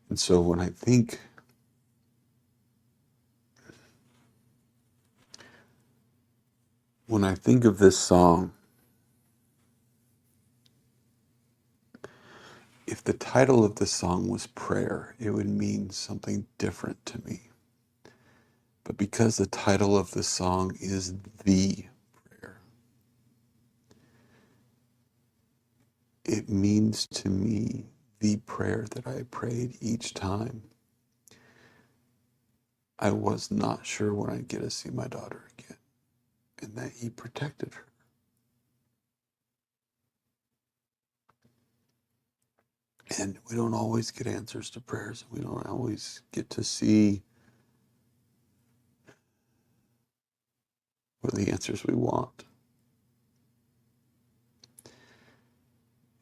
And so when I think of this song, if the title of the song was prayer, it would mean something different to me. But because the title of the song is The Prayer, it means to me the prayer that I prayed each time I was not sure when I'd get to see my daughter again, and that he protected her. And we don't always get answers to prayers. We don't always get to see what the answers we want.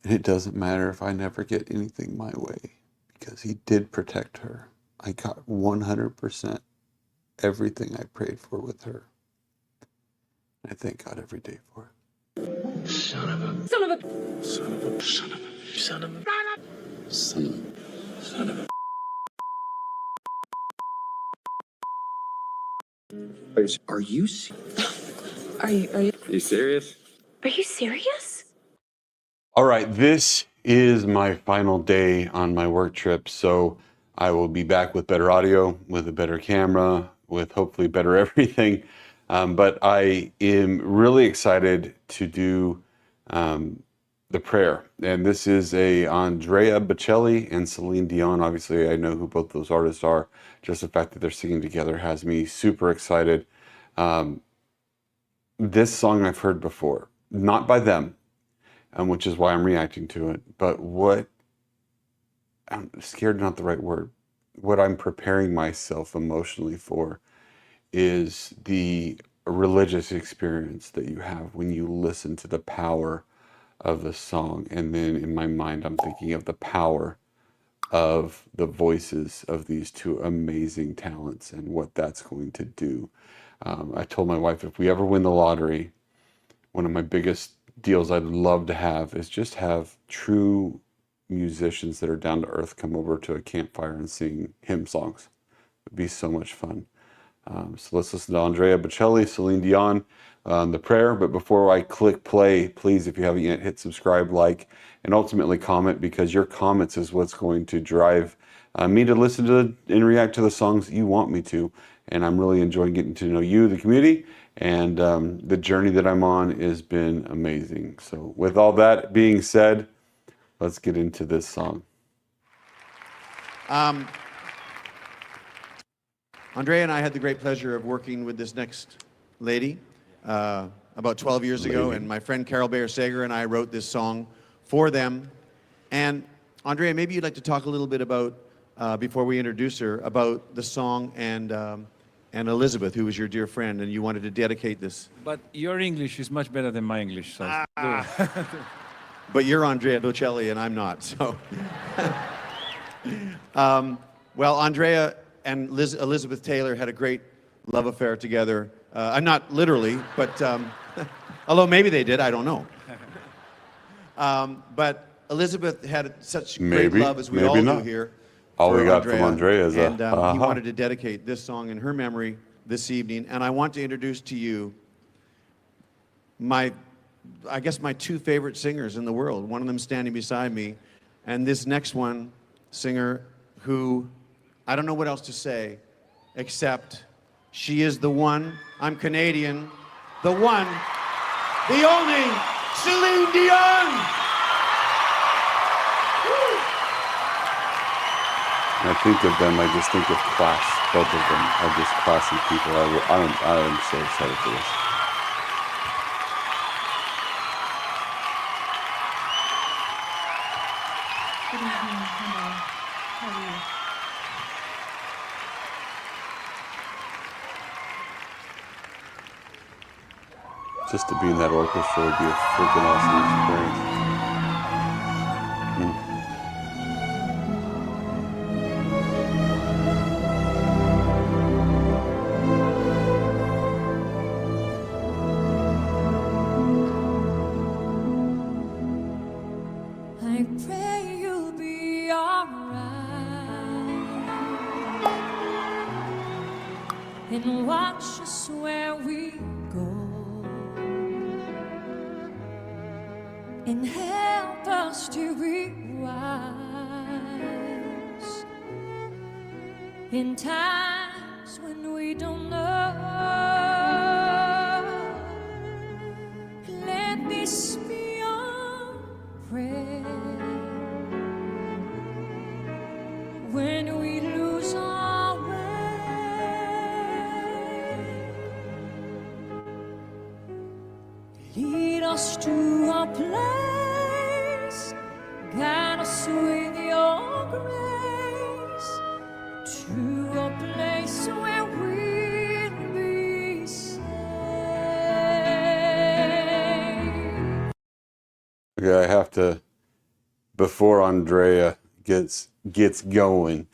And it doesn't matter if I never get anything my way, because he did protect her. I got 100% everything I prayed for with her. And I thank God every day for it. Son of a... Son of a... Son of a... Son of a... Son of a... Son of a... Son of a... Are you serious? Are you serious? All right, this is my final day on my work trip, so I will be back with better audio, with a better camera, with hopefully better everything. But I am really excited to do the prayer. And this is a Andrea Bocelli and Céline Dion. Obviously, I know who both those artists are. Just the fact that they're singing together has me super excited. This song I've heard before, not by them, which is why I'm reacting to it. But what, I'm scared, not the right word, what I'm preparing myself emotionally for is the religious experience that you have when you listen to the power of the song. And then in my mind, I'm thinking of the power of the voices of these two amazing talents and what that's going to do. I told my wife, if we ever win the lottery, one of my biggest deals I'd love to have is just have true musicians that are down to earth come over to a campfire and sing hymn songs. It'd be so much fun. So let's listen to Andrea Bocelli, Céline Dion, the prayer. But before I click play, please, if you haven't yet, hit subscribe, like, and ultimately comment, because your comments is what's going to drive me to listen to and react to the songs that you want me to. And I'm really enjoying getting to know you, the community, and the journey that I'm on has been amazing. So with all that being said, let's get into this song. Andrea and I had the great pleasure of working with this next lady about 12 years ago, and my friend Carol Bayer-Sager and I wrote this song for them. And Andrea, maybe you'd like to talk a little bit about, before we introduce her, about the song and Elizabeth, who was your dear friend, and you wanted to dedicate this. But your English is much better than my English, so But you're Andrea Bocelli and I'm not, so. Well, Andrea and Elizabeth Taylor had a great love affair together. Not literally, but although maybe they did, I don't know. But Elizabeth had such great love, as we all do here. All we got from Andrea is and he wanted to dedicate this song in her memory this evening. And I want to introduce to you I guess my two favorite singers in the world. One of them standing beside me, and this next one, singer who, I don't know what else to say, except she is the one. I'm Canadian. The one, the only, Céline Dion! When I think of them, I just think of class. Both of them are just classy people. I am so excited for this. Good evening, hello. How are you? Just to be in that orchestra would be a freaking awesome experience. I pray you'll be alright. and watch us where we go, and help us to be wise in times when we don't know. Let this be our prayer when we lose our way. Lead us to a place, guide us with your grace, to a place where we'll be safe. Okay, I have to, before Andrea gets going,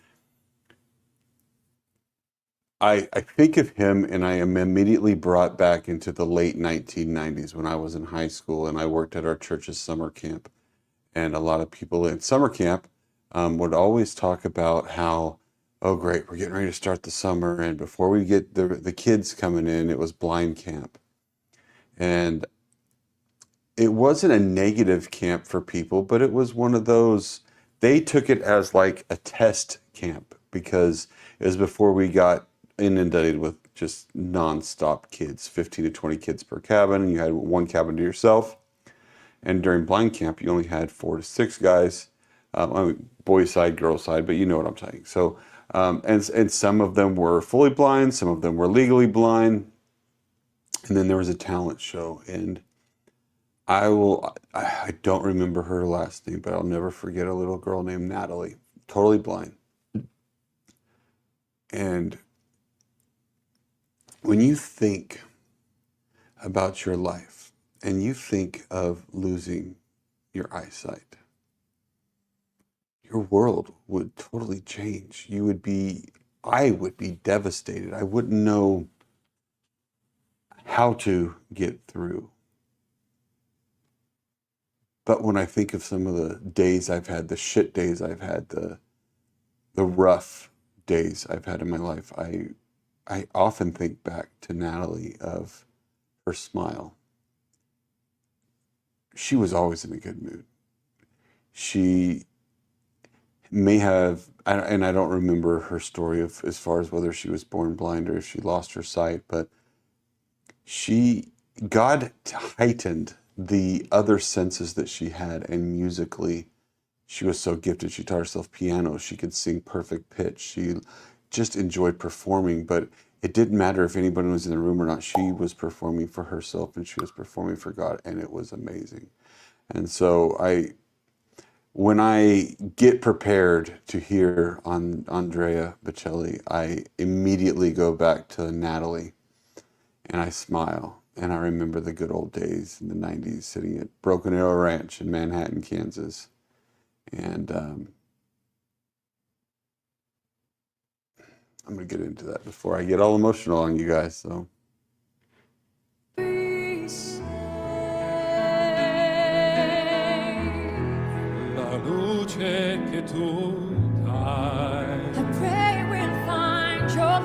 I think of him and I am immediately brought back into the late 1990s when I was in high school and I worked at our church's summer camp. And a lot of people in summer camp would always talk about how, oh great, we're getting ready to start the summer, and before we get the kids coming in, it was blind camp. And it wasn't a negative camp for people, but it was one of those, they took it as like a test camp because it was before we got inundated with just nonstop kids, 15 to 20 kids per cabin, and you had one cabin to yourself. And during blind camp, you only had 4 to 6 guys, I mean, boys side, girls side, but you know what I'm saying. So, and some of them were fully blind, some of them were legally blind, and then there was a talent show. And I don't remember her last name, but I'll never forget a little girl named Natalie, totally blind. And when you think about your life and you think of losing your eyesight, your world would totally change. I would be devastated. I wouldn't know how to get through. But when I think of some of the days I've had, the shit days I've had, the rough days I've had in my life, I often think back to Natalie, of her smile. She was always in a good mood. She may have, and I don't remember her story of as far as whether she was born blind or if she lost her sight, but God heightened the other senses that she had, and musically, she was so gifted. She taught herself piano. She could sing perfect pitch. She just enjoyed performing, but it didn't matter if anybody was in the room or not. She was performing for herself and she was performing for God, and it was amazing. And so when I get prepared to hear on Andrea Bocelli, I immediately go back to Natalie and I smile. And I remember the good old days in the 90s sitting at Broken Arrow Ranch in Manhattan, Kansas. And I'm going to get into that before I get all emotional on you guys. So. La luce che tu dai, I pray we'll find your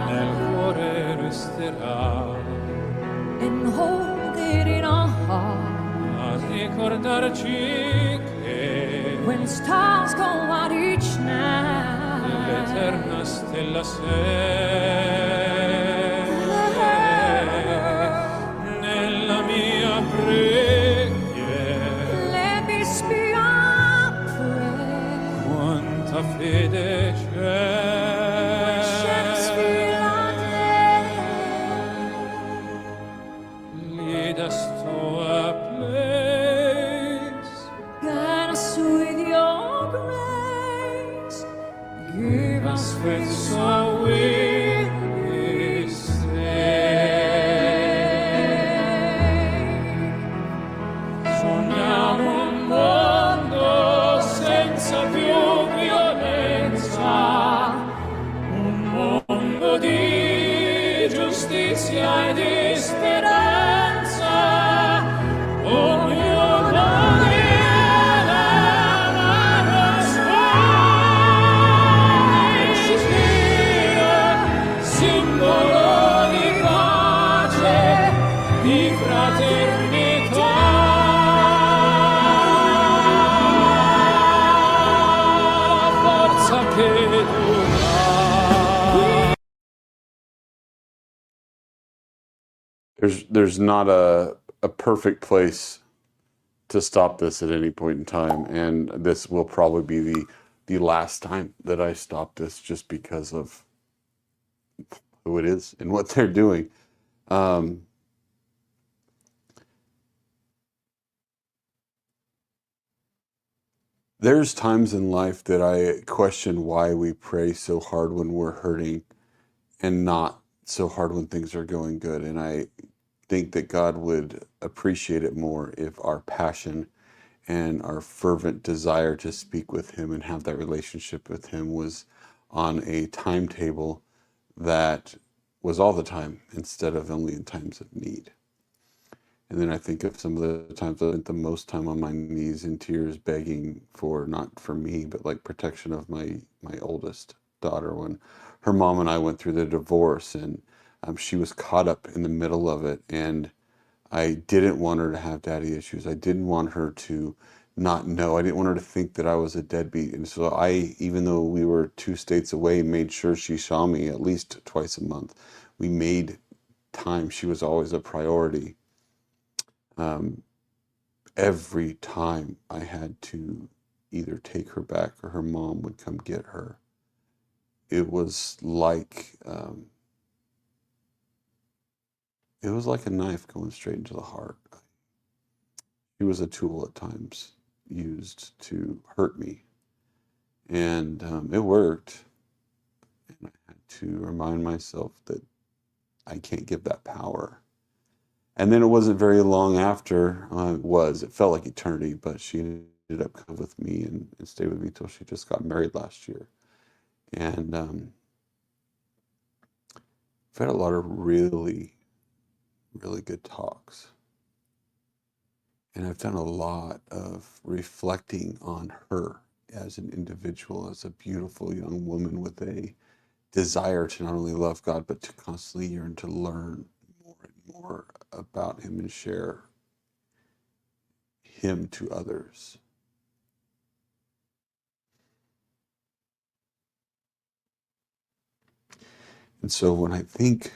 nel light cuore resterà, and hold it in our heart. a ricordarci che When stars go out each night, l'eterna stella sei. Nella mia preghiera, let this be our prayer. quanta fede When ships c'è. fill our day, Lead us to a place guide us with your grace. Give us faith faith so so we'll we'll be be saved. Sogniamo un mondo senza più violenza, un mondo di giustizia e di speranza. Ognuno diede la sua ispirazione. there's not a perfect place to stop this at any point in time, and this will probably be the last time that I stop this, just because of who it is and what they're doing. There's times in life that I question why we pray so hard when we're hurting and not so hard when things are going good. And I think that God would appreciate it more if our passion and our fervent desire to speak with Him and have that relationship with Him was on a timetable that was all the time instead of only in times of need. And then I think of some of the times I spent the most time on my knees in tears begging for, not for me, but like protection of my oldest daughter when her mom and I went through the divorce, and she was caught up in the middle of it. And I didn't want her to have daddy issues. I didn't want her to not know. I didn't want her to think that I was a deadbeat. And so I, even though we were 2 states away, made sure she saw me at least twice a month. We made time. She was always a priority. Every time I had to either take her back or her mom would come get her, it was like a knife going straight into the heart. She was a tool at times used to hurt me, and it worked. And I had to remind myself that I can't give that power. And then it wasn't very long after, it felt like eternity, but she ended up coming with me and stayed with me till she just got married last year. And I've had a lot of really, really good talks. And I've done a lot of reflecting on her as an individual, as a beautiful young woman with a desire to not only love God, but to constantly yearn to learn more and more about Him and share Him to others. And so when I think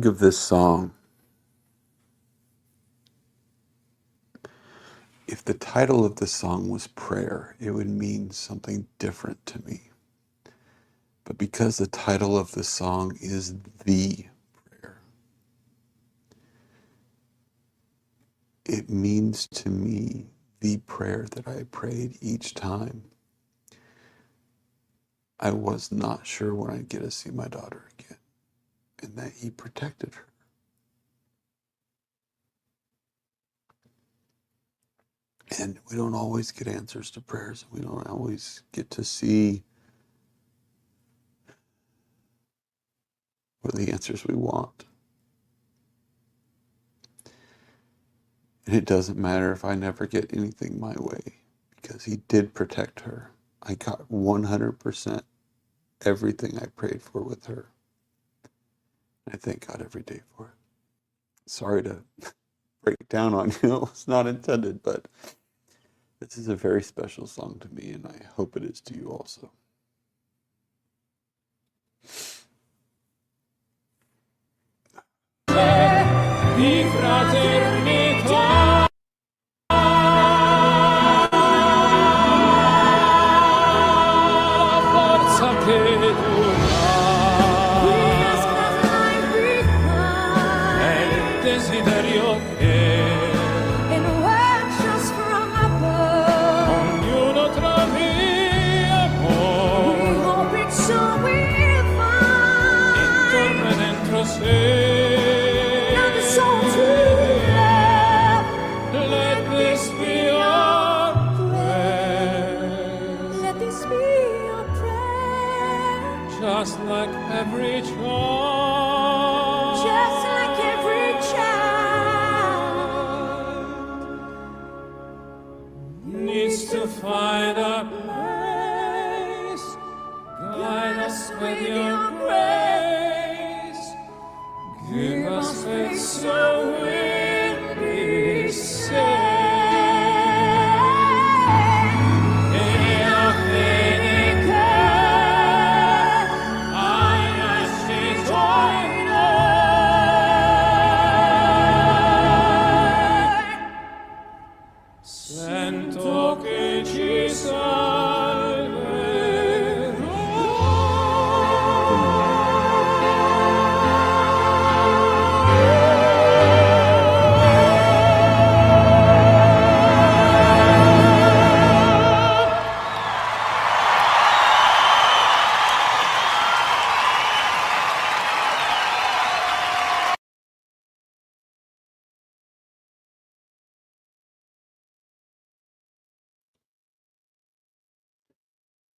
of this song, if the title of the song was prayer, it would mean something different to me. But because the title of the song is The Prayer, it means to me the prayer that I prayed each time I was not sure when I'd get to see my daughter again, and that He protected her. And we don't always get answers to prayers. We don't always get to see what the answers we want. And it doesn't matter if I never get anything my way, because He did protect her. I got 100% everything I prayed for with her. I thank God every day for it. Sorry to break down on you. It's not intended, but this is a very special song to me, and I hope it is to you also. Di fraternità, forza che tu dai, è il desiderio che ognuno trovi amore intorno e dentro sé. Just like every child needs to find a place, guide us with your grace, give us faith so we'll be saved. E Sento che ci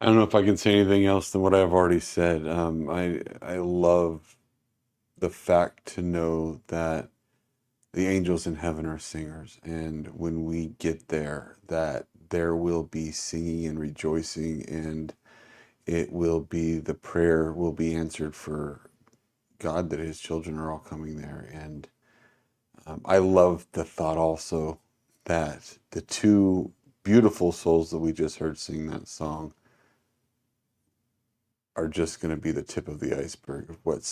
I don't know if I can say anything else than what I've already said. I love the fact to know that the angels in heaven are singers, and when we get there, that there will be singing and rejoicing, and it will be, the prayer will be answered for God, that his children are all coming there. And I love the thought also that the two beautiful souls that we just heard sing that song are just going to be the tip of the iceberg of what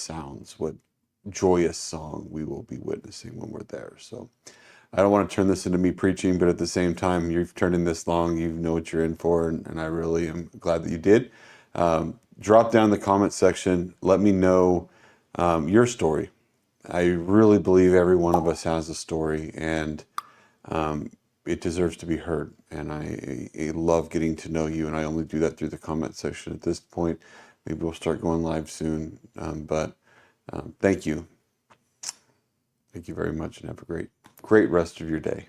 joyous song we will be witnessing when we're there. So I don't want to turn this into me preaching, but at the same time, you've turned in this long, you know what you're in for, and I really am glad that you did. Drop down in the comment section. Let me know your story. I really believe every one of us has a story, and it deserves to be heard. And I love getting to know you, and I only do that through the comment section at this point. Maybe we'll start going live soon, but thank you. Thank you very much, and have a great rest of your day.